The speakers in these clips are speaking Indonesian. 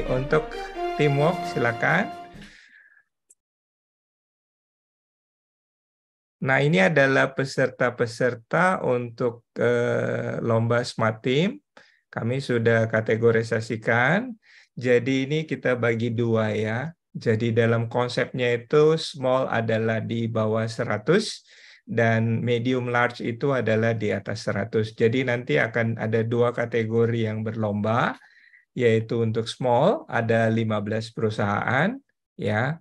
Untuk teamwork, silakan. Nah, ini adalah peserta-peserta untuk lomba Smart Team. Kami sudah kategorisasikan. Jadi ini kita bagi dua ya. Jadi dalam konsepnya itu small adalah di bawah 100 dan medium large itu adalah di atas 100. Jadi nanti akan ada dua kategori yang berlomba, yaitu untuk small ada 15 perusahaan ya.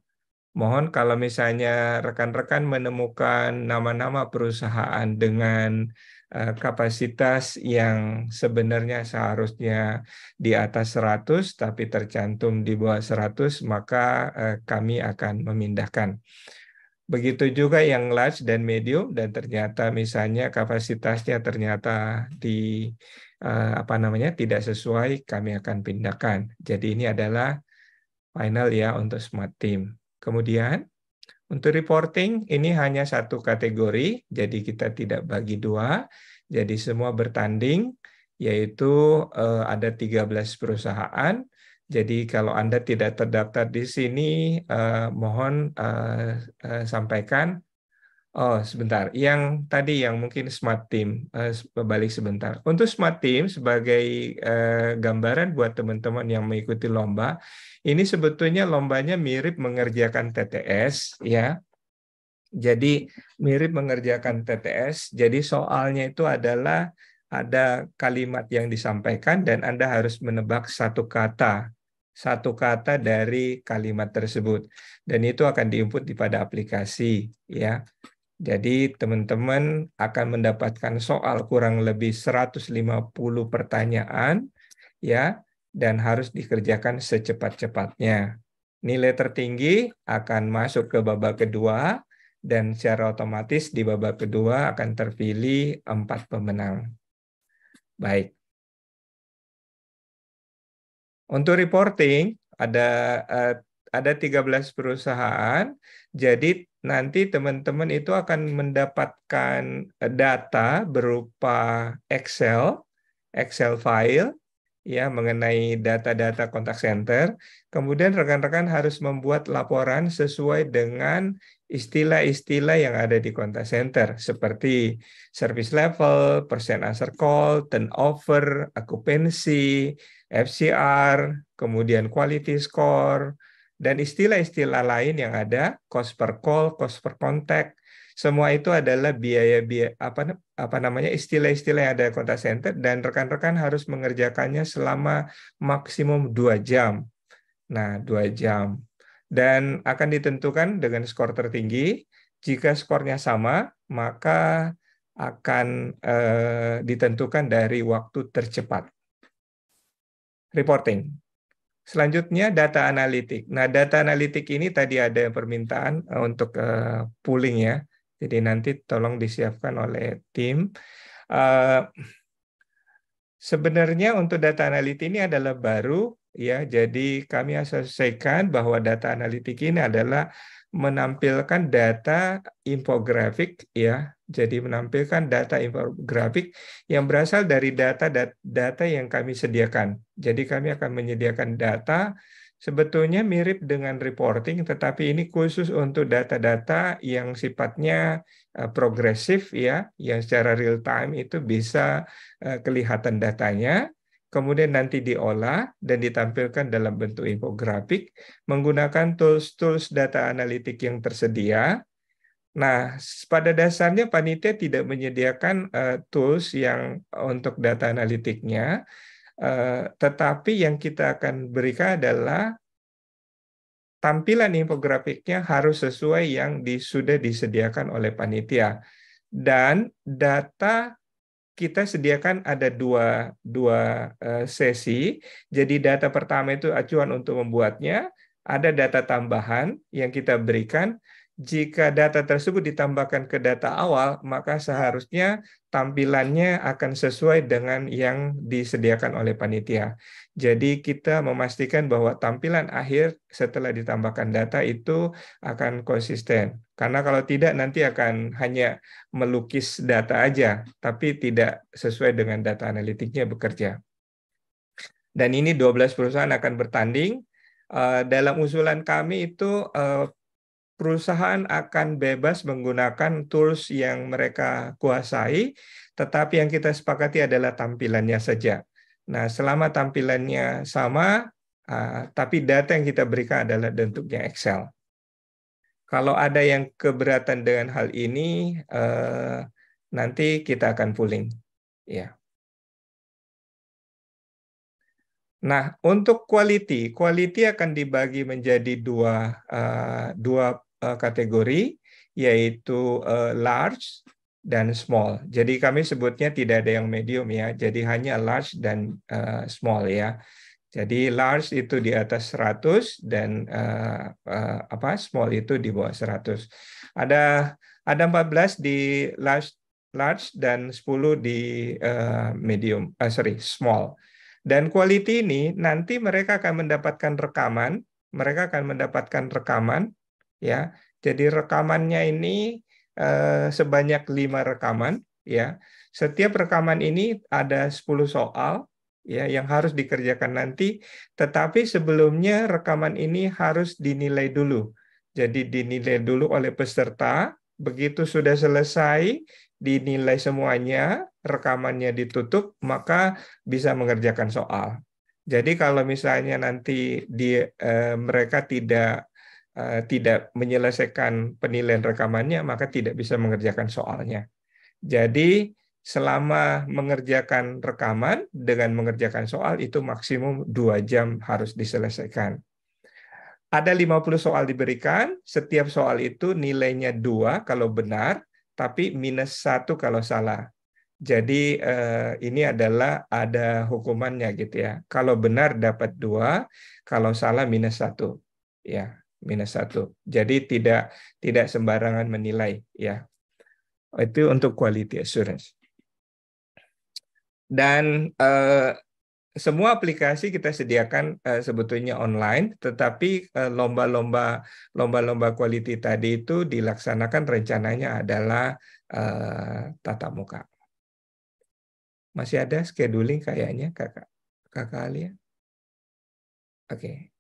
Mohon kalau misalnya rekan-rekan menemukan nama-nama perusahaan dengan kapasitas yang sebenarnya seharusnya di atas 100 tapi tercantum di bawah 100, maka kami akan memindahkan. Begitu juga yang large dan medium dan ternyata misalnya kapasitasnya ternyata di apa namanya tidak sesuai, kami akan pindahkan. Jadi ini adalah final ya untuk Smart Team. Kemudian untuk reporting ini hanya satu kategori, jadi kita tidak bagi dua. Jadi semua bertanding, yaitu ada 13 perusahaan. Jadi kalau Anda tidak terdaftar di sini, mohon sampaikan. Oh, sebentar. Yang tadi yang mungkin Smart Team, balik sebentar. Untuk Smart Team sebagai gambaran buat teman-teman yang mengikuti lomba, ini sebetulnya lombanya mirip mengerjakan TTS, ya. Jadi mirip mengerjakan TTS. Jadi soalnya itu adalah ada kalimat yang disampaikan dan Anda harus menebak satu kata dari kalimat tersebut. Dan itu akan diinput di pada aplikasi, ya. Jadi teman-teman akan mendapatkan soal kurang lebih 150 pertanyaan ya dan harus dikerjakan secepat-cepatnya. Nilai tertinggi akan masuk ke babak kedua dan secara otomatis di babak kedua akan terpilih 4 pemenang. Baik. Untuk reporting ada 13 perusahaan. Jadi nanti teman-teman itu akan mendapatkan data berupa Excel file ya mengenai data-data kontak center. Kemudian rekan-rekan harus membuat laporan sesuai dengan istilah-istilah yang ada di kontak center seperti service level, percent answer call, turnover, occupancy, FCR, kemudian quality score, dan istilah-istilah lain yang ada, cost per call, cost per contact, semua itu adalah biaya-biaya apa namanya istilah-istilah yang ada di contact center dan rekan-rekan harus mengerjakannya selama maksimum 2 jam. Nah, 2 jam. Dan akan ditentukan dengan skor tertinggi. Jika skornya sama, maka akan ditentukan dari waktu tercepat. Reporting. Selanjutnya data analitik. Nah, data analitik ini tadi ada permintaan untuk pooling ya. Jadi nanti tolong disiapkan oleh tim. Sebenarnya untuk data analitik ini adalah baru ya. Jadi kami asosiasikan bahwa data analitik ini adalah menampilkan data infografik ya. Jadi menampilkan data infografik yang berasal dari data yang kami sediakan. Jadi kami akan menyediakan data sebetulnya mirip dengan reporting, tetapi ini khusus untuk data-data yang sifatnya progresif ya, yang secara real time itu bisa kelihatan datanya, kemudian nanti diolah dan ditampilkan dalam bentuk infografik menggunakan tools-tools data analitik yang tersedia. Nah, pada dasarnya panitia tidak menyediakan tools yang untuk data analitiknya, tetapi yang kita akan berikan adalah tampilan infografiknya harus sesuai yang sudah disediakan oleh panitia. Dan data kita sediakan ada dua sesi. Jadi data pertama itu acuan untuk membuatnya. Ada data tambahan yang kita berikan. Jika data tersebut ditambahkan ke data awal, maka seharusnya tampilannya akan sesuai dengan yang disediakan oleh panitia. Jadi kita memastikan bahwa tampilan akhir setelah ditambahkan data itu akan konsisten. Karena kalau tidak nanti akan hanya melukis data aja, tapi tidak sesuai dengan data analitiknya bekerja. Dan ini 12 perusahaan akan bertanding. Dalam usulan kami itu perusahaan akan bebas menggunakan tools yang mereka kuasai, tetapi yang kita sepakati adalah tampilannya saja. Nah, selama tampilannya sama, tapi data yang kita berikan adalah bentuknya Excel. Kalau ada yang keberatan dengan hal ini, nanti kita akan pooling. Ya. Nah, untuk quality akan dibagi menjadi dua kategori, yaitu large dan small. Jadi kami sebutnya tidak ada yang medium ya, jadi hanya large dan small ya. Jadi large itu di atas 100 dan small itu di bawah 100. Ada 14 di large dan 10 di small. Dan quality ini nanti mereka akan mendapatkan rekaman ya. Jadi rekamannya ini sebanyak 5 rekaman ya. Setiap rekaman ini ada 10 soal ya yang harus dikerjakan nanti, tetapi sebelumnya rekaman ini harus dinilai dulu. Jadi dinilai dulu oleh peserta, begitu sudah selesai dinilai semuanya, rekamannya ditutup, maka bisa mengerjakan soal. Jadi kalau misalnya nanti mereka tidak menyelesaikan penilaian rekamannya, maka tidak bisa mengerjakan soalnya. Jadi selama mengerjakan rekaman dengan mengerjakan soal itu maksimum 2 jam harus diselesaikan. Ada 50 soal diberikan, setiap soal itu nilainya 2 kalau benar, tapi minus 1 kalau salah. Jadi ini adalah ada hukumannya gitu ya. Kalau benar dapat 2, kalau salah minus 1. Ya, minus 1. Jadi tidak sembarangan menilai ya. Itu untuk quality assurance. Dan semua aplikasi kita sediakan sebetulnya online, tetapi lomba-lomba quality tadi itu dilaksanakan rencananya adalah tatap muka. Masih ada scheduling kayaknya kakak Alia. Oke.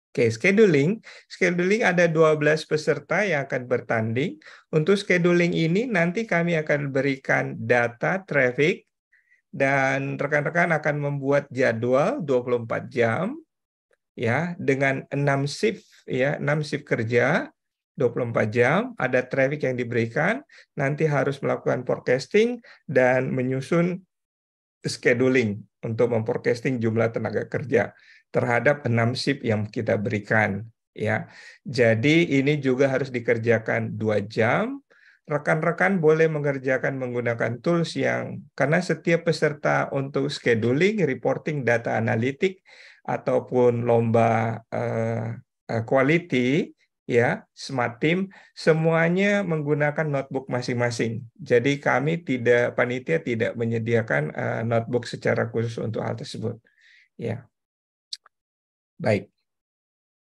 Oke, scheduling ada 12 peserta yang akan bertanding. Untuk scheduling ini nanti kami akan berikan data traffic dan rekan-rekan akan membuat jadwal 24 jam ya dengan 6 shift ya, 6 shift kerja 24 jam, ada traffic yang diberikan, nanti harus melakukan forecasting dan menyusun scheduling untuk memforecasting jumlah tenaga kerja terhadap 6 shift yang kita berikan ya. Jadi ini juga harus dikerjakan 2 jam. Rekan-rekan boleh mengerjakan menggunakan tools karena setiap peserta untuk scheduling, reporting, data analitik ataupun lomba quality ya, Smart Team semuanya menggunakan notebook masing-masing. Jadi panitia tidak menyediakan notebook secara khusus untuk hal tersebut. Ya. Baik.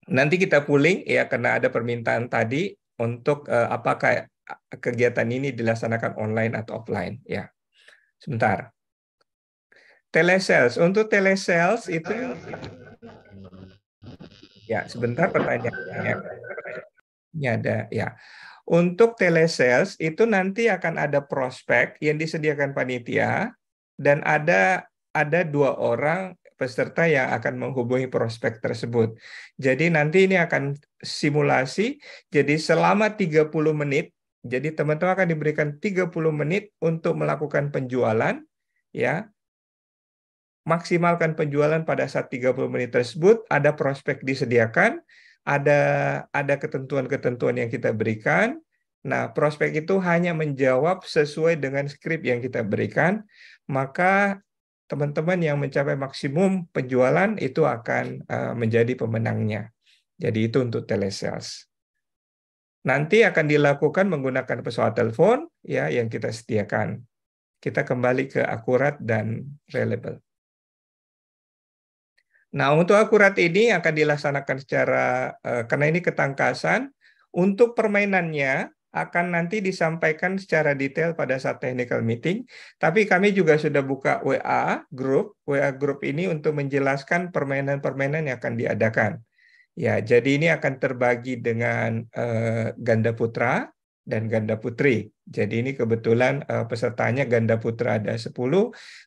Nanti kita pooling ya karena ada permintaan tadi untuk apakah kegiatan ini dilaksanakan online atau offline ya. Sebentar. Telesales. Untuk telesales itu ya, sebentar pertanyaannya. Ini ada ya. Untuk telesales itu nanti akan ada prospek yang disediakan panitia dan ada 2 orang peserta yang akan menghubungi prospek tersebut. Jadi nanti ini akan simulasi. Jadi selama 30 menit, jadi teman-teman akan diberikan 30 menit untuk melakukan penjualan ya. Maksimalkan penjualan pada saat 30 menit tersebut, ada prospek disediakan, ada ketentuan-ketentuan yang kita berikan. Nah, prospek itu hanya menjawab sesuai dengan skrip yang kita berikan, maka teman-teman yang mencapai maksimum penjualan itu akan menjadi pemenangnya. Jadi itu untuk telesales. Nanti akan dilakukan menggunakan pesawat telepon ya yang kita sediakan. Kita kembali ke akurat dan reliable. Nah, untuk akurat ini akan dilaksanakan karena ini ketangkasan. Untuk permainannya akan nanti disampaikan secara detail pada saat technical meeting. Tapi kami juga sudah buka WA group. WA group ini untuk menjelaskan permainan-permainan yang akan diadakan. Ya, jadi ini akan terbagi dengan ganda putra dan ganda putri. Jadi ini kebetulan pesertanya ganda putra ada 10,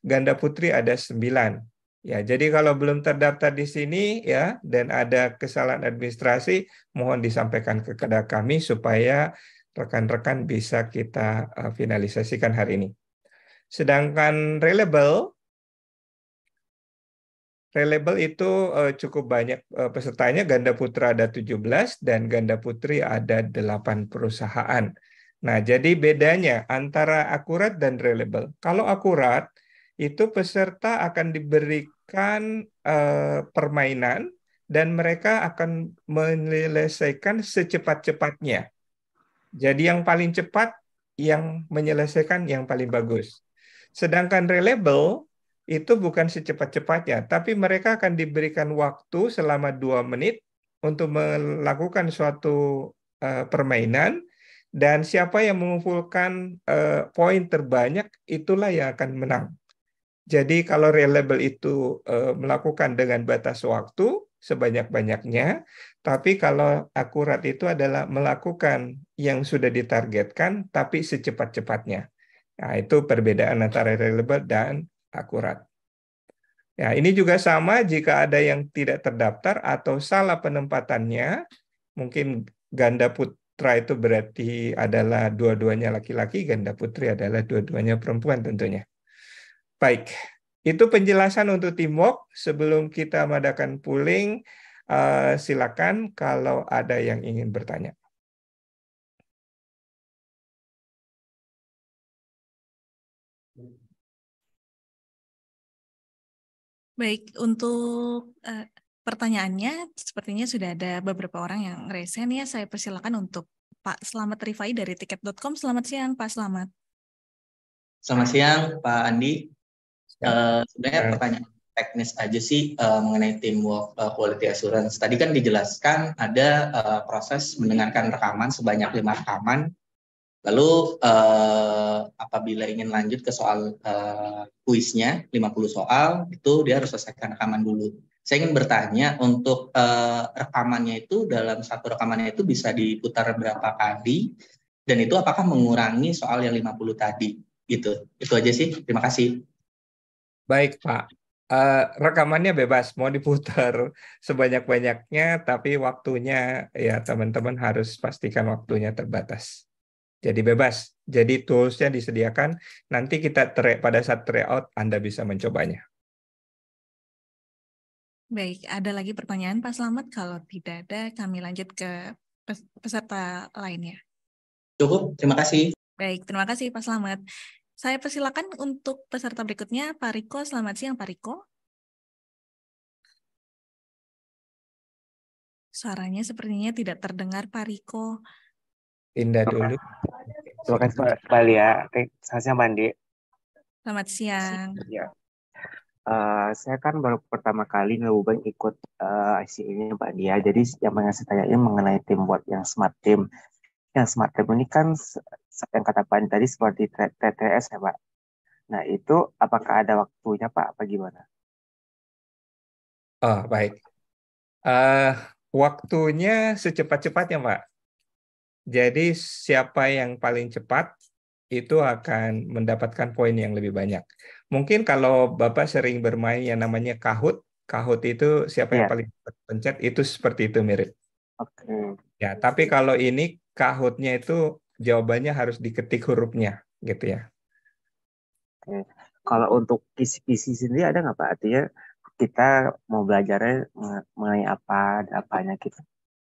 ganda putri ada 9. Ya, jadi kalau belum terdaftar di sini ya dan ada kesalahan administrasi, mohon disampaikan kepada kami supaya rekan-rekan bisa kita finalisasikan hari ini. Sedangkan reliable itu cukup banyak pesertanya, ganda putra ada 17 dan ganda putri ada 8 perusahaan. Nah, jadi bedanya antara akurat dan reliable. Kalau akurat, itu peserta akan diberikan permainan dan mereka akan menyelesaikan secepat-cepatnya. Jadi yang paling cepat yang menyelesaikan yang paling bagus. Sedangkan reliable itu bukan secepat-cepatnya, tapi mereka akan diberikan waktu selama 2 menit untuk melakukan suatu permainan dan siapa yang mengumpulkan poin terbanyak itulah yang akan menang. Jadi kalau reliable itu melakukan dengan batas waktu sebanyak-banyaknya, tapi kalau akurat itu adalah melakukan yang sudah ditargetkan tapi secepat-cepatnya. Nah, itu perbedaan antara reliable dan akurat. Ya, ini juga sama jika ada yang tidak terdaftar atau salah penempatannya, mungkin ganda putra itu berarti adalah dua-duanya laki-laki, ganda putri adalah dua-duanya perempuan tentunya. Baik, itu penjelasan untuk teamwork. Sebelum kita mengadakan pooling, silakan kalau ada yang ingin bertanya. Baik, untuk pertanyaannya sepertinya sudah ada beberapa orang yang resen ya. Saya persilakan untuk Pak Slamet Rifai dari tiket.com. Selamat siang, Pak Slamet. Selamat siang, Pak Andi. Sebenarnya pertanyaan teknis aja sih mengenai teamwork quality assurance. Tadi kan dijelaskan ada proses mendengarkan rekaman sebanyak 5 rekaman. Lalu apabila ingin lanjut ke soal kuisnya 50 soal, itu dia harus selesaikan rekaman dulu. Saya ingin bertanya untuk rekamannya itu dalam satu rekamannya itu bisa diputar berapa kali dan itu apakah mengurangi soal yang 50 tadi gitu. Itu aja sih. Terima kasih. Baik, Pak. Rekamannya bebas, mau diputar sebanyak-banyaknya, tapi waktunya ya teman-teman harus pastikan waktunya terbatas. Jadi bebas. Jadi tools-nya disediakan. Nanti kita pada saat tryout Anda bisa mencobanya. Baik, ada lagi pertanyaan Pak Slamet? Kalau tidak ada, kami lanjut ke peserta lainnya. Cukup, terima kasih. Baik, terima kasih Pak Slamet. Saya persilakan untuk peserta berikutnya, Pak Riko. Selamat siang, Pak Riko. Suaranya sepertinya tidak terdengar, Pak Riko. Pindah dulu. Terima kasih Pak Alia. Selamat siang, Pak Andi. Selamat siang. Ya. Saya kan baru pertama kali nyoba ikut IC ini, Pak Andi. Jadi yang pengen saya tanyain mengenai teamwork yang smart team. Yang smart team ini kan yang kata Pak Andi tadi seperti TTS ya, Pak. Nah, itu apakah ada waktunya, Pak? Apa gimana? Oh, baik. Waktunya secepat-cepatnya, Pak. Jadi siapa yang paling cepat itu akan mendapatkan poin yang lebih banyak. Mungkin kalau Bapak sering bermain yang namanya Kahoot, Kahoot itu siapa yang paling cepat pencet itu seperti itu mirip. Oke. Ya, tapi kalau ini Kahoot-nya itu jawabannya harus diketik hurufnya, gitu ya. Oke. Kalau untuk kisi-kisi sendiri ada nggak, Pak? Artinya kita mau belajarnya mengenai apa, ada apanya gitu.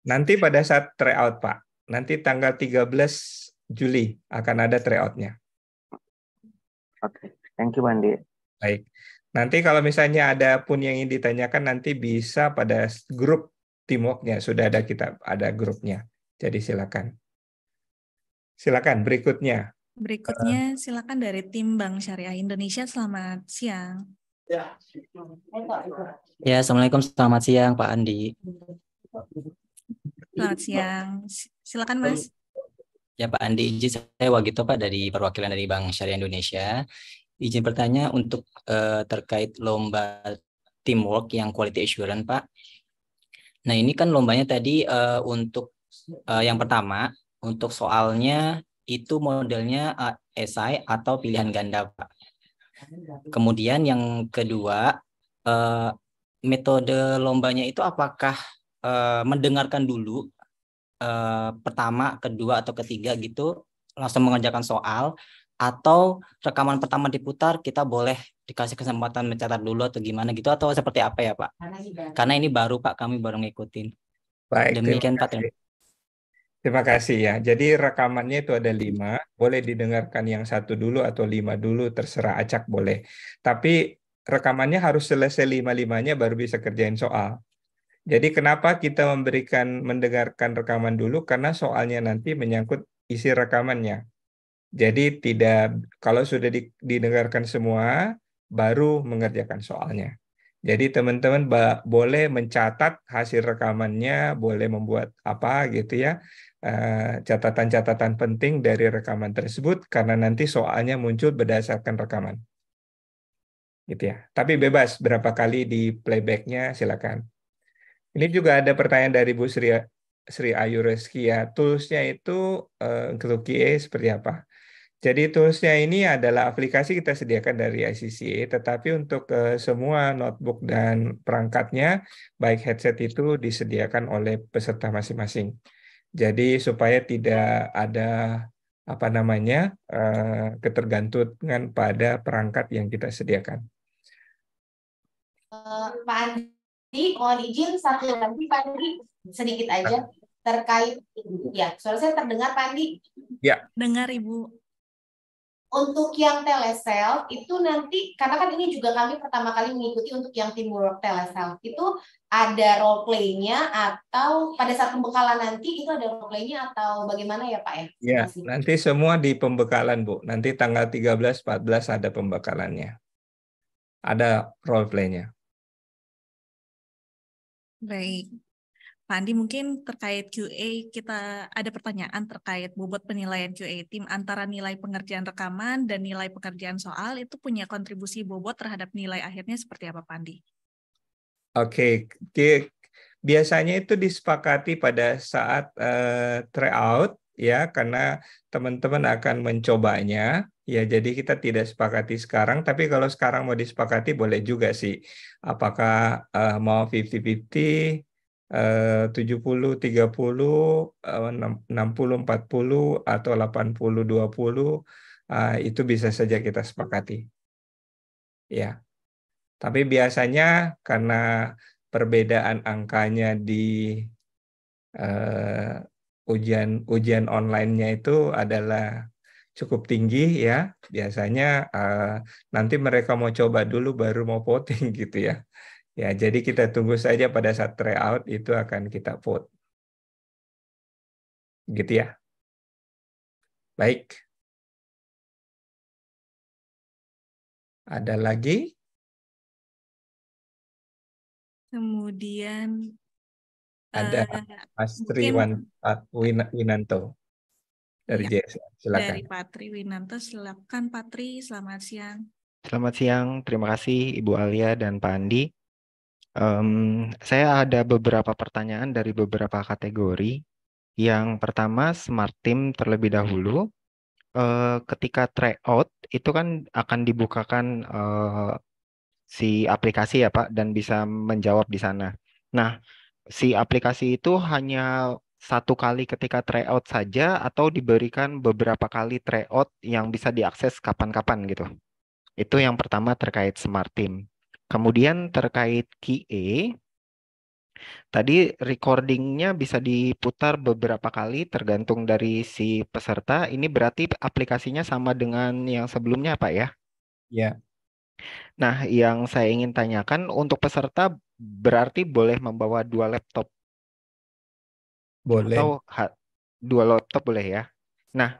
Nanti pada saat tryout, Pak. Nanti tanggal 13 Juli akan ada tryout-nya. Oke, thank you, Andi. Baik. Nanti kalau misalnya ada pun yang ingin ditanyakan, nanti bisa pada grup teamwork-nya. Sudah ada grupnya. Jadi silakan. Silakan berikutnya. Berikutnya silakan dari tim Bank Syariah Indonesia. Selamat siang. Ya, Assalamualaikum. Selamat siang, Pak Andi. Selamat siang. Silakan, Mas. Ya Pak Andi, izin saya Wagito Pak dari perwakilan dari Bank Syariah Indonesia. Izin bertanya untuk terkait lomba teamwork yang quality assurance Pak. Nah ini kan lombanya tadi untuk yang pertama, untuk soalnya itu modelnya esai atau pilihan ganda Pak. Kemudian yang kedua, eh, metode lombanya itu apakah mendengarkan dulu pertama, kedua, atau ketiga gitu, langsung mengerjakan soal, atau rekaman pertama diputar, kita boleh dikasih kesempatan mencatat dulu atau gimana gitu, atau seperti apa ya Pak? Karena ini baru Pak, kami baru ngikutin. Baik, terima Demikian Pak. kasih. Terima kasih ya. Jadi rekamannya itu ada 5, boleh didengarkan yang 1 dulu atau 5 dulu, terserah acak boleh. Tapi rekamannya harus selesai 5-5-nya baru bisa kerjain soal. Jadi kenapa kita mendengarkan rekaman dulu? Karena soalnya nanti menyangkut isi rekamannya. Jadi tidak, kalau sudah didengarkan semua, baru mengerjakan soalnya. Jadi teman-teman boleh mencatat hasil rekamannya, boleh membuat apa gitu ya, catatan-catatan penting dari rekaman tersebut, karena nanti soalnya muncul berdasarkan rekaman. Gitu ya. Tapi bebas berapa kali di playbacknya silakan. Ini juga ada pertanyaan dari Bu Sri Ayu Reski ya. Toolsnya itu untuk QA seperti apa? Jadi toolsnya ini adalah aplikasi kita sediakan dari ICCA, tetapi untuk semua notebook dan perangkatnya, baik headset itu disediakan oleh peserta masing-masing. Jadi supaya tidak ada apa namanya ketergantungan pada perangkat yang kita sediakan. Pak Andi, mohon izin satu lagi Pak Andi, sedikit aja terkait ya, suara saya terdengar Pak Andi? Ya. Dengar Ibu. Untuk yang telesel itu nanti, karena kan ini juga kami pertama kali mengikuti untuk yang teamwork telesel, itu ada role play-nya atau pada saat pembekalan nanti itu ada role play-nya atau bagaimana ya Pak ya? Ya, nanti semua di pembekalan Bu. Nanti tanggal 13-14 ada pembekalannya. Ada role play-nya. Baik. Pak Andi, mungkin terkait QA, kita ada pertanyaan terkait bobot penilaian QA tim antara nilai pengerjaan rekaman dan nilai pengerjaan soal, itu punya kontribusi bobot terhadap nilai akhirnya seperti apa Pak Andi? Oke, biasanya itu disepakati pada saat tryout ya, karena teman-teman akan mencobanya. Ya, jadi kita tidak sepakati sekarang, tapi kalau sekarang mau disepakati boleh juga sih. Apakah mau 50-50, 70-30, 60-40, atau 80-20, itu bisa saja kita sepakati. Ya. Tapi biasanya karena perbedaan angkanya di ujian online-nya itu adalah cukup tinggi ya. Biasanya nanti mereka mau coba dulu baru mau voting gitu ya. Ya, jadi kita tunggu saja pada saat tryout itu akan kita vote. Gitu ya. Baik. Ada lagi? Kemudian Ada Mas Winanto dari ya, JSN. Silakan. dari Patri Winanto, silakan Patri, selamat siang. Selamat siang, terima kasih Ibu Alia dan Pak Andi. Saya ada beberapa pertanyaan dari beberapa kategori. Yang pertama, Smart Team terlebih dahulu. Ketika tryout, itu kan akan dibukakan si aplikasi ya Pak, dan bisa menjawab di sana. Nah, si aplikasi itu hanya satu kali ketika tryout saja atau diberikan beberapa kali tryout yang bisa diakses kapan-kapan gitu. Itu yang pertama terkait Smart Team. Kemudian terkait QA, tadi recordingnya bisa diputar beberapa kali tergantung dari si peserta. Ini berarti aplikasinya sama dengan yang sebelumnya Pak ya? Ya. Nah, yang saya ingin tanyakan untuk peserta berarti boleh membawa 2 laptop Boleh. atau 2 laptop boleh ya? Nah,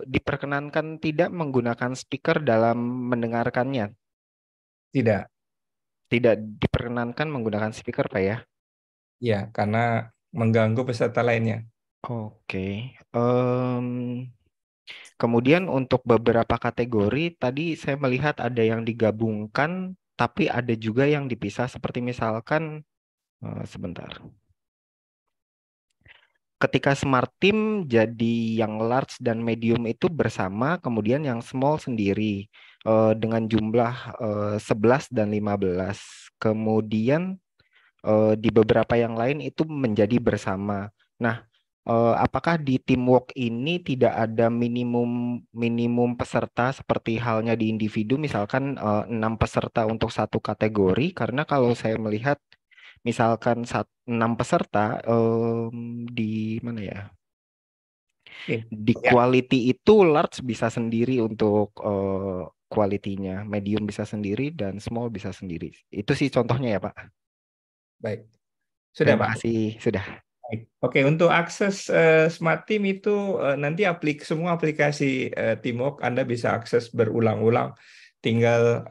diperkenankan tidak menggunakan speaker dalam mendengarkannya. Tidak. Tidak diperkenankan menggunakan speaker, Pak ya? Ya, karena mengganggu peserta lainnya. Oke. Kemudian untuk beberapa kategori tadi saya melihat ada yang digabungkan, tapi ada juga yang dipisah. Seperti misalkan, sebentar. Ketika smart team jadi yang large dan medium itu bersama, kemudian yang small sendiri dengan jumlah 11 dan 15. Kemudian di beberapa yang lain itu menjadi bersama. Nah, apakah di teamwork ini tidak ada minimum peserta seperti halnya di individu, misalkan 6 peserta untuk satu kategori? Karena kalau saya melihat misalkan 6 peserta di mana ya? Oke. Di Ya, quality itu large bisa sendiri untuk quality-nya, medium bisa sendiri dan small bisa sendiri. Itu sih contohnya ya, Pak. baik. Sudah, Terima Pak. kasih, sudah. Baik. Oke, untuk akses Smart Team itu nanti semua aplikasi Teamwork Anda bisa akses berulang-ulang. Tinggal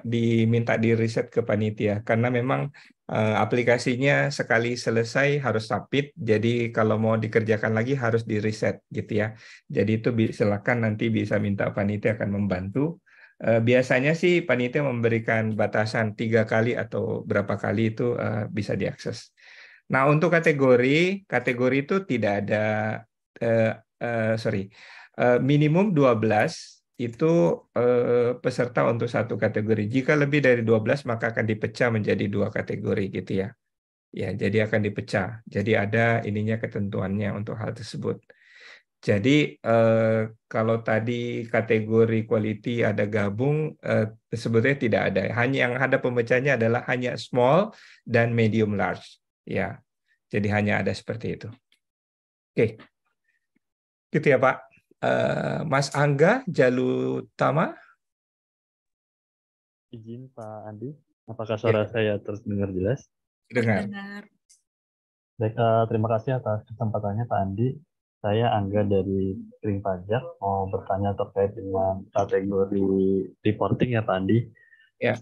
diminta di riset ke panitia karena memang aplikasinya sekali selesai harus submit. Jadi kalau mau dikerjakan lagi harus di riset gitu ya. Jadi itu silakan nanti bisa minta panitia akan membantu. Biasanya sih panitia memberikan batasan 3 kali atau berapa kali itu bisa diakses. Nah, untuk kategori itu tidak ada minimum 12 itu peserta untuk satu kategori. Jika lebih dari 12 maka akan dipecah menjadi 2 kategori gitu ya. Ya, jadi akan dipecah. Jadi ada ininya ketentuannya untuk hal tersebut. Jadi kalau tadi kategori quality ada gabung, sebetulnya tidak ada. Hanya yang ada pemecahnya adalah hanya small dan medium large. Ya, jadi hanya ada seperti itu. Oke, gitu ya Pak. Mas Angga Jalutama. Izin Pak Andi, apakah Ya, suara saya terdengar jelas? dengar. Terdengar. Baik, terima kasih atas kesempatannya Pak Andi. Saya Angga dari Kering Pajak, mau bertanya terkait dengan kategori reporting ya Pak Andi. Ya.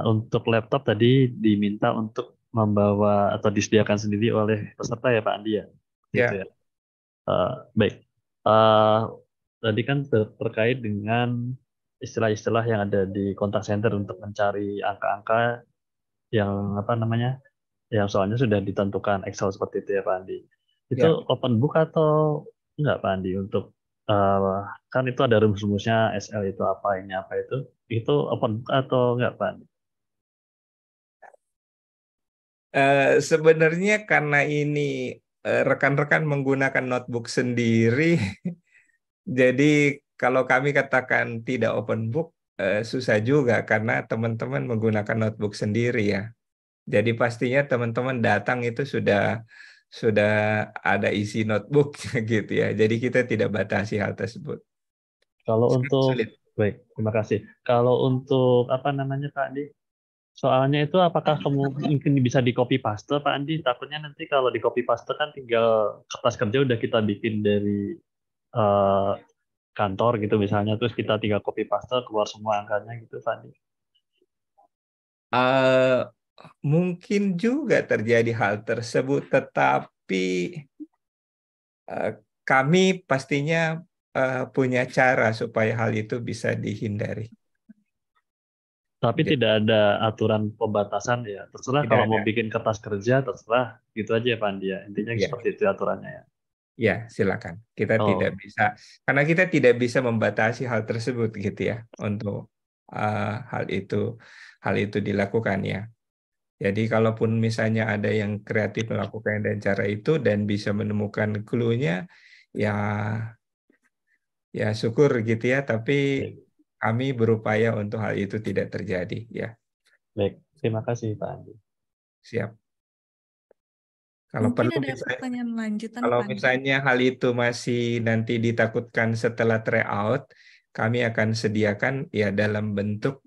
Untuk laptop tadi diminta untuk membawa atau disediakan sendiri oleh peserta ya Pak Andi ya? Gitu Ya. ya. Baik, tadi kan terkait dengan istilah-istilah yang ada di kontak center untuk mencari angka-angka yang apa namanya, yang soalnya sudah ditentukan Excel seperti itu ya Pak Andi. Itu Ya. open book atau enggak Pak Andi untuk kan itu ada rumus-rumusnya SL itu apa ini apa itu open book atau enggak Pak Andi? Sebenarnya karena ini rekan-rekan menggunakan notebook sendiri, jadi kalau kami katakan tidak open book, susah juga karena teman-teman menggunakan notebook sendiri ya. Jadi pastinya teman-teman datang itu sudah ada isi notebooknya gitu ya. Jadi kita tidak batasi hal tersebut. Kalau Sangat untuk sulit. baik, terima kasih. Kalau untuk apa namanya Pak Andi? Soalnya itu apakah mungkin bisa di copy paste Pak Andi? Takutnya nanti kalau di copy paste kan tinggal kertas kerja udah kita bikin dari eh, kantor gitu misalnya, terus kita tinggal copy paste keluar semua angkanya gitu Pak Andi. Eh, Mungkin juga terjadi hal tersebut, tetapi kami pastinya punya cara supaya hal itu bisa dihindari. Tapi Jadi, tidak ada aturan pembatasan ya. Terserah tidak kalau mau ada. bikin kertas kerja, terserah gitu aja ya Pak Andi ya. Intinya Ya, seperti itu aturannya ya. ya, silakan. Kita tidak Oh, bisa, karena kita tidak bisa membatasi hal tersebut gitu ya, untuk hal itu dilakukan ya. Jadi kalaupun misalnya ada yang kreatif melakukan dengan cara itu dan bisa menemukan clue-nya, ya syukur gitu ya. Tapi baik. kami berupaya untuk hal itu tidak terjadi ya. Baik. Terima kasih Pak Andi. Siap. Kalau Mungkin perlu ada pertanyaan lanjutan, kalau Pak Andi. misalnya hal itu masih nanti ditakutkan setelah tryout, kami akan sediakan ya dalam bentuk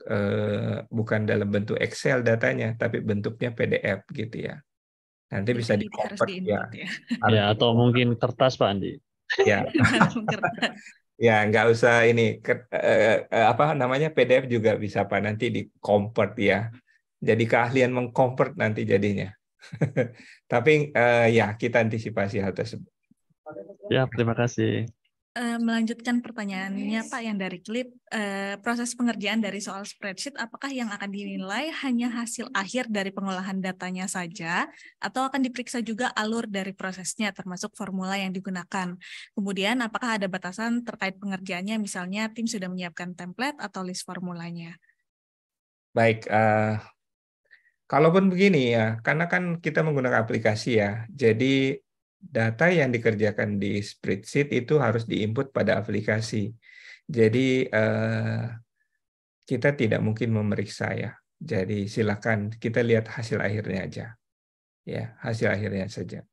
bukan dalam bentuk Excel datanya, tapi bentuknya PDF gitu ya. Nanti bisa Jadi harus di-convert ya. di-input ya. Harus Ya, atau mungkin kertas Pak Andi. ya. Dalam kertas. Ya, nggak usah ini apa namanya PDF juga bisa Pak nanti di-convert ya. Jadi keahlian meng-convert nanti jadinya. Tapi ya kita antisipasi hal tersebut. Siap, terima kasih. Melanjutkan pertanyaannya Pak yang dari klip, proses pengerjaan dari soal spreadsheet apakah yang akan dinilai hanya hasil akhir dari pengolahan datanya saja atau akan diperiksa juga alur dari prosesnya termasuk formula yang digunakan. Kemudian apakah ada batasan terkait pengerjaannya misalnya tim sudah menyiapkan template atau list formulanya? Baik, kalaupun begini ya, karena kan kita menggunakan aplikasi ya, jadi data yang dikerjakan di spreadsheet itu harus diinput pada aplikasi. Jadi kita tidak mungkin memeriksa ya. Jadi silakan kita lihat hasil akhirnya aja. Ya, hasil akhirnya saja.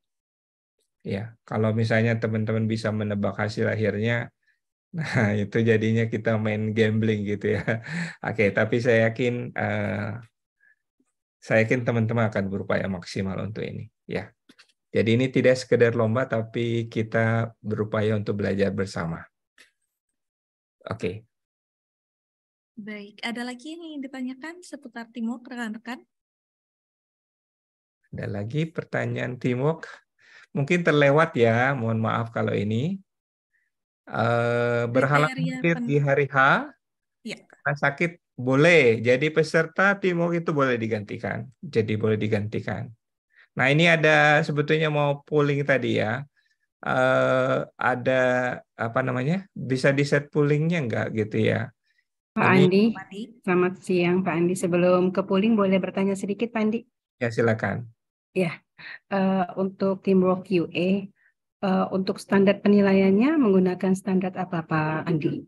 Ya, kalau misalnya teman-teman bisa menebak hasil akhirnya, nah itu jadinya kita main gambling gitu ya. Oke, tapi saya yakin teman-teman akan berupaya maksimal untuk ini. Ya, jadi ini tidak sekedar lomba, tapi kita berupaya untuk belajar bersama. Oke. Baik, ada lagi yang ingin ditanyakan seputar teamwork rekan-rekan? Ada lagi pertanyaan teamwork? Mungkin terlewat ya, mohon maaf kalau ini. Berhalangan hadir di hari H, Ya. karena sakit boleh. Jadi peserta teamwork itu boleh digantikan. Jadi boleh digantikan. Nah ini ada sebetulnya mau polling tadi ya. Ada apa namanya? Bisa di set pollingnya enggak gitu ya? Pak Ini Andi, selamat siang Pak Andi. Sebelum ke polling boleh bertanya sedikit Pak Andi? ya silakan. Ya, untuk teamwork QA, untuk standar penilaiannya menggunakan standar apa Pak Andi?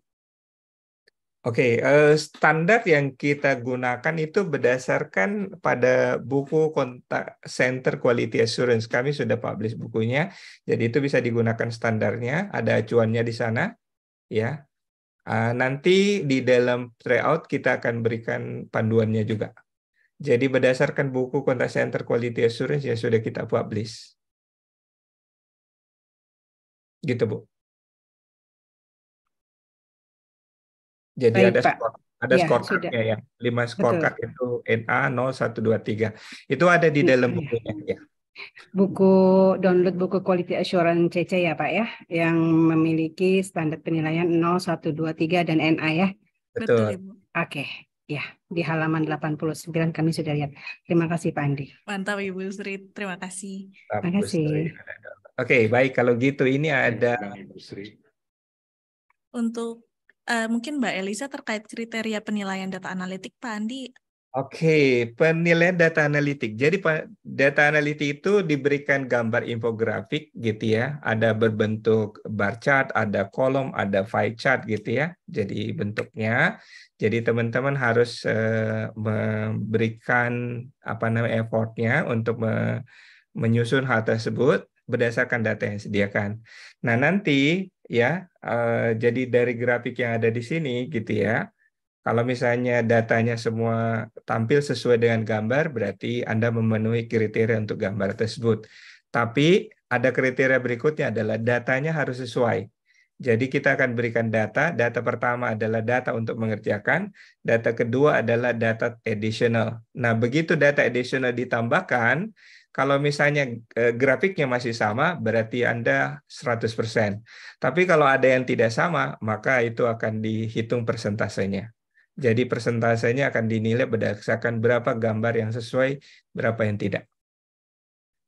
Oke, standar yang kita gunakan itu berdasarkan pada buku Contact Center Quality Assurance. Kami sudah publish bukunya, jadi itu bisa digunakan standarnya. Ada acuannya di sana, ya. Nanti di dalam tryout kita akan berikan panduannya juga. Jadi berdasarkan buku Contact Center Quality Assurance yang sudah kita publish. Gitu, Bu. Jadi Baik, ada Pak. ada Ya, scorecard-nya ya. 5 scorecard itu NA 0, 1, 2, 3. Itu ada di dalam bukunya ya. Buku download buku Quality Assurance CC ya Pak ya, yang memiliki standar penilaian 0, 1, 2, 3 dan NA ya. Betul. Ibu. Oke, ya di halaman 89 kami sudah lihat. Terima kasih Pak Andi. Mantap Ibu Sri, terima kasih. Terima kasih. Oke, baik kalau gitu ini ada untuk mungkin Mbak Elisa terkait kriteria penilaian data analitik Pak Andi. Oke, penilaian data analitik. Jadi data analitik itu diberikan gambar infografik gitu ya. Ada berbentuk bar chart, ada kolom, ada pie chart gitu ya. Jadi bentuknya. Jadi teman-teman harus memberikan effortnya untuk menyusun hal tersebut berdasarkan data yang disediakan. Nah nanti ya, jadi dari grafik yang ada di sini gitu ya. Kalau misalnya datanya semua tampil sesuai dengan gambar, berarti Anda memenuhi kriteria untuk gambar tersebut. Tapi ada kriteria berikutnya adalah datanya harus sesuai. Jadi kita akan berikan data. Data pertama adalah data untuk mengerjakan. Data kedua adalah data additional. Nah, begitu data additional ditambahkan, kalau misalnya grafiknya masih sama, berarti Anda 100%. Tapi kalau ada yang tidak sama, maka itu akan dihitung persentasenya. Jadi persentasenya akan dinilai berdasarkan berapa gambar yang sesuai, berapa yang tidak.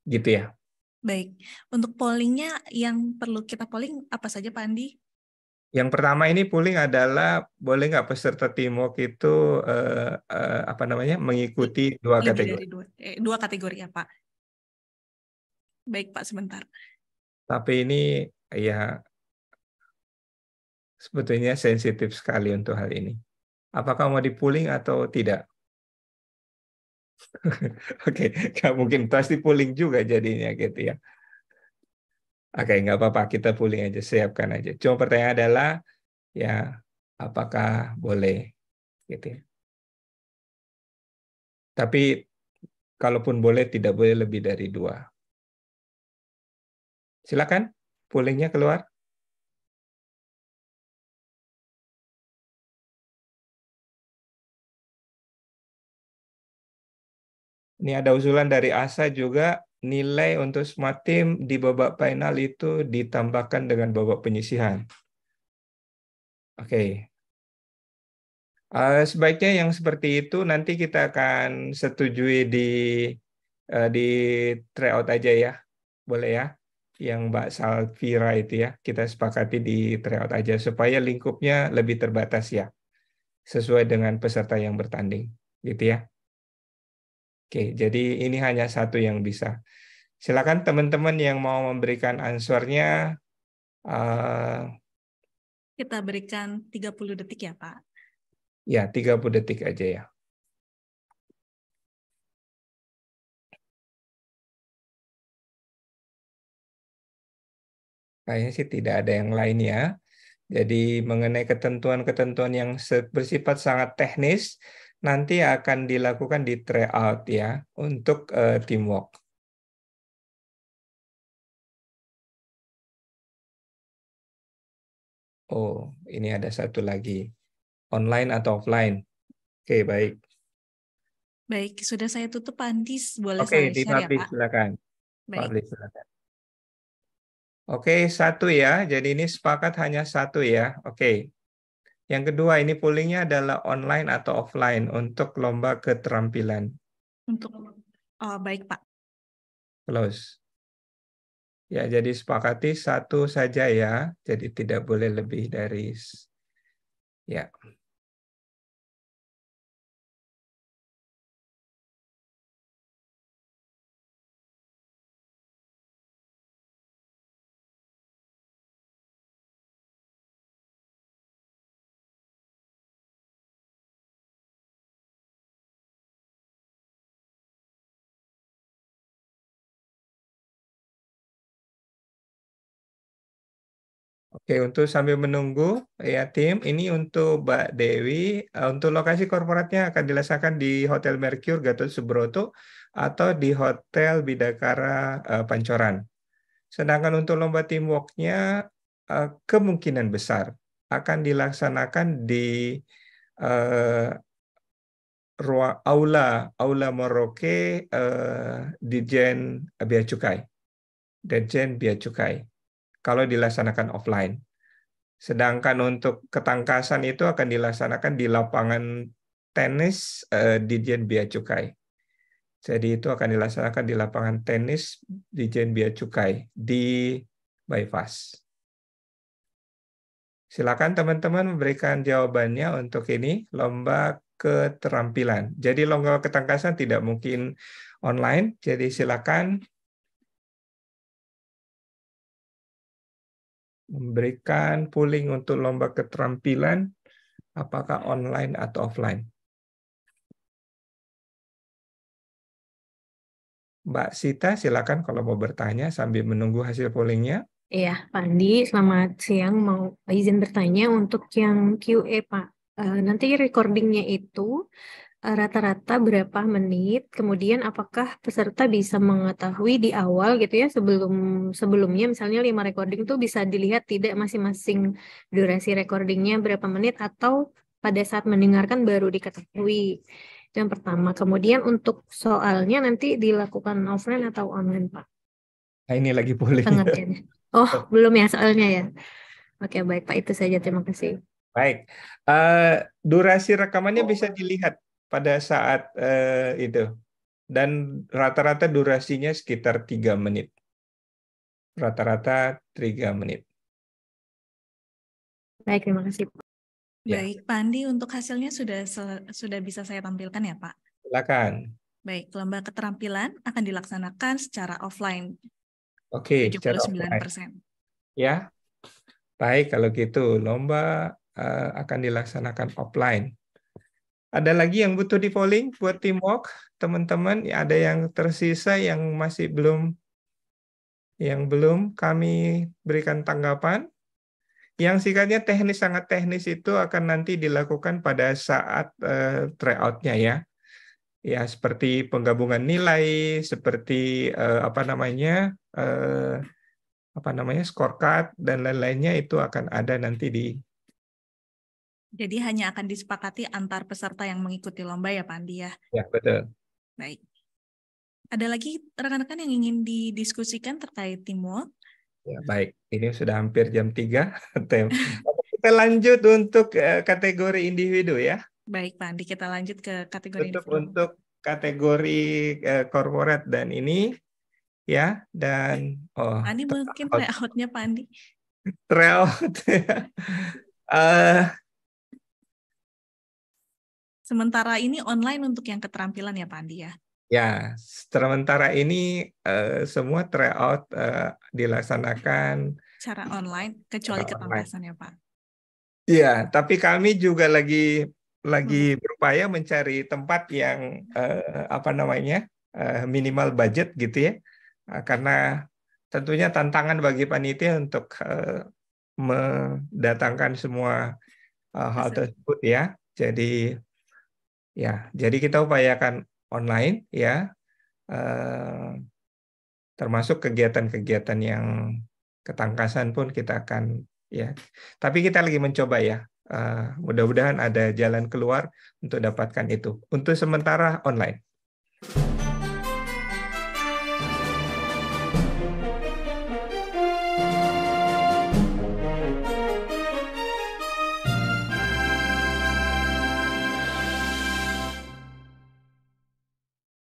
Gitu ya. Baik, untuk pollingnya yang perlu kita polling apa saja Pak Andi? Yang pertama ini polling adalah boleh nggak peserta teamwork itu mengikuti dua Lebih kategori. dari dua kategori ya Pak. Baik Pak, sebentar. Tapi ini ya sebetulnya sensitif sekali untuk hal ini. Apakah mau di-pooling atau tidak? Oke, nggak mungkin pasti pooling juga jadinya gitu ya. Oke, nggak apa-apa, kita pooling aja, siapkan aja. Cuma pertanyaan adalah ya apakah boleh gitu ya. Tapi kalaupun boleh tidak boleh lebih dari 2. Silakan poolingnya keluar. Ini ada usulan dari Asa juga nilai untuk Smart Team di babak final itu ditambahkan dengan babak penyisihan. Oke. Sebaiknya yang seperti itu nanti kita akan setujui di tryout aja ya. Boleh ya? Yang Mbak Salvira itu ya, kita sepakati di tryout aja supaya lingkupnya lebih terbatas ya. Sesuai dengan peserta yang bertanding. Gitu ya. Oke, jadi ini hanya satu yang bisa. Silakan teman-teman yang mau memberikan answernya. Kita berikan 30 detik ya, Pak. Ya, 30 detik aja ya. Kayaknya sih tidak ada yang lain ya. Jadi mengenai ketentuan-ketentuan yang bersifat sangat teknis, nanti akan dilakukan di tryout ya, untuk teamwork. Oh, ini ada satu lagi. Online atau offline? Oke, baik. Baik, sudah saya tutup, Pak Andis. Boleh Oke, saya di share ya, publish Pak? silakan. Baik. Publish silakan. Oke, satu ya. Jadi ini sepakat hanya satu ya. Oke. Yang kedua, ini pollingnya adalah online atau offline untuk lomba keterampilan. Oh, baik, Pak. Close. Ya, jadi sepakati satu saja ya. Jadi tidak boleh lebih dari ya. Oke, untuk sambil menunggu ya tim, ini untuk Mbak Dewi, untuk lokasi korporatnya akan dilaksanakan di Hotel Mercure Gatot Subroto atau di Hotel Bidakara Pancoran. Sedangkan untuk lomba teamwork-nya kemungkinan besar akan dilaksanakan di Aula Merauke Dirjen Bea Cukai. Dirjen Bea Cukai. Kalau dilaksanakan offline. Sedangkan untuk ketangkasan itu akan dilaksanakan di lapangan tenis Dirjen Bea Cukai. Jadi itu akan dilaksanakan di lapangan tenis Dirjen Bea Cukai di Bypass. Silakan teman-teman memberikan jawabannya untuk ini lomba keterampilan. Jadi lomba ketangkasan tidak mungkin online, jadi silakan memberikan polling untuk lomba keterampilan, apakah online atau offline. Mbak Sita, silakan kalau mau bertanya sambil menunggu hasil pollingnya. Iya, Pak Andi, selamat siang. Mau izin bertanya untuk yang QA, Pak. Nanti recordingnya itu rata-rata berapa menit? Kemudian apakah peserta bisa mengetahui di awal gitu ya sebelumnya misalnya 5 recording itu bisa dilihat tidak masing-masing durasi recordingnya berapa menit atau pada saat mendengarkan baru diketahui? Itu yang pertama. Kemudian untuk soalnya nanti dilakukan offline atau online, Pak? Nah, ini lagi polling. Pengertiannya. Oh, belum ya soalnya ya. Oke, baik Pak, itu saja. Terima kasih. Baik, durasi rekamannya bisa dilihat pada saat itu. Dan rata-rata durasinya sekitar 3 menit. Rata-rata 3 menit. Baik, terima kasih, Pak. Ya. Baik, Pak Andi, untuk hasilnya sudah bisa saya tampilkan ya, Pak? Silakan. Baik, lomba keterampilan akan dilaksanakan secara offline. Oke, 79%. Ya, baik kalau gitu lomba akan dilaksanakan offline. Ada lagi yang butuh di polling buat teamwork, teman-teman? Ada yang tersisa yang masih belum kami berikan tanggapan? Yang sifatnya teknis, sangat teknis itu akan nanti dilakukan pada saat tryout-nya ya. Ya, seperti penggabungan nilai, seperti scorecard dan lain-lainnya itu akan ada nanti di. Jadi hanya akan disepakati antar peserta yang mengikuti lomba ya, Pak Andi ya? Ya, betul. Baik. Ada lagi rekan-rekan yang ingin didiskusikan terkait teamwork? Ya, baik. Ini sudah hampir jam 3. Kita lanjut untuk kategori individu ya. Baik, Pak Andi, kita lanjut ke kategori individu. Untuk kategori corporate dan ini ya, dan Pak Andi mungkin tryout-nya Pak Andi. Tryout. Sementara ini online untuk yang keterampilan ya Pak Andi ya? Ya, sementara ini semua tryout dilaksanakan secara online, kecuali ketangkasan ya Pak? Iya, tapi kami juga lagi berupaya mencari tempat yang minimal budget gitu ya, karena tentunya tantangan bagi panitia untuk mendatangkan semua hal tersebut ya. Jadi kita upayakan online ya, termasuk kegiatan-kegiatan yang ketangkasan pun kita akan ya. Tapi kita lagi mencoba ya. Mudah-mudahan ada jalan keluar untuk dapatkan itu. Untuk sementara online.